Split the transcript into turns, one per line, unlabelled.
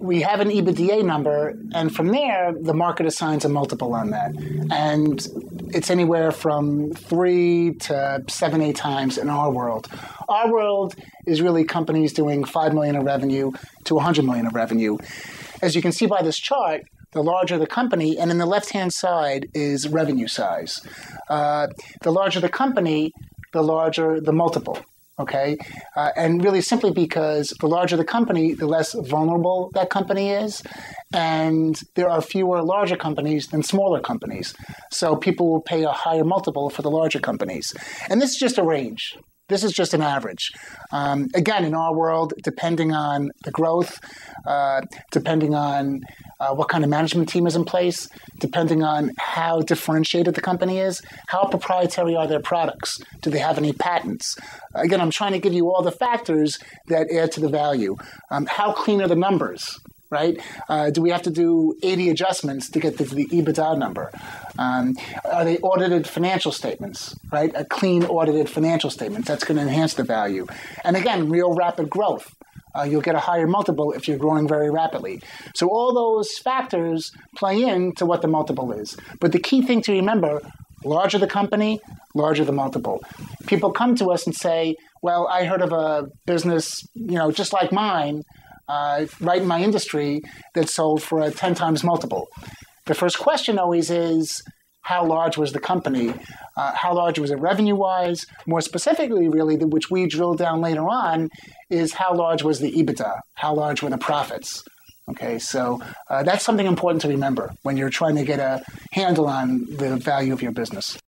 we have an EBITDA number, and from there, the market assigns a multiple on that. And it's anywhere from 3 to 7, 8 times in our world. Our world is really companies doing $5 million of revenue to $100 million of revenue. As you can see by this chart, the larger the company, and in the left-hand side is revenue size. The larger the company, the larger the multiple. Okay, and really simply because the larger the company, the less vulnerable that company is, and there are fewer larger companies than smaller companies. So people will pay a higher multiple for the larger companies. And this is just a range. This is just an average. Again, in our world, depending on the growth, depending on what kind of management team is in place, depending on how differentiated the company is, how proprietary are their products, do they have any patents? Again, I'm trying to give you all the factors that add to the value. How clean are the numbers? Right? Do we have to do 80 adjustments to get to the EBITDA number? Are they audited financial statements, right? A clean audited financial statement. That's going to enhance the value. And again, real rapid growth. You'll get a higher multiple if you're growing very rapidly. So all those factors play into what the multiple is. But the key thing to remember, larger the company, larger the multiple. People come to us and say, well, I heard of a business, just like mine, right in my industry that sold for a 10 times multiple. The first question always is, how large was the company? How large was it revenue-wise? More specifically, really, which we drill down later on, is how large was the EBITDA? How large were the profits? Okay, so that's something important to remember when you're trying to get a handle on the value of your business.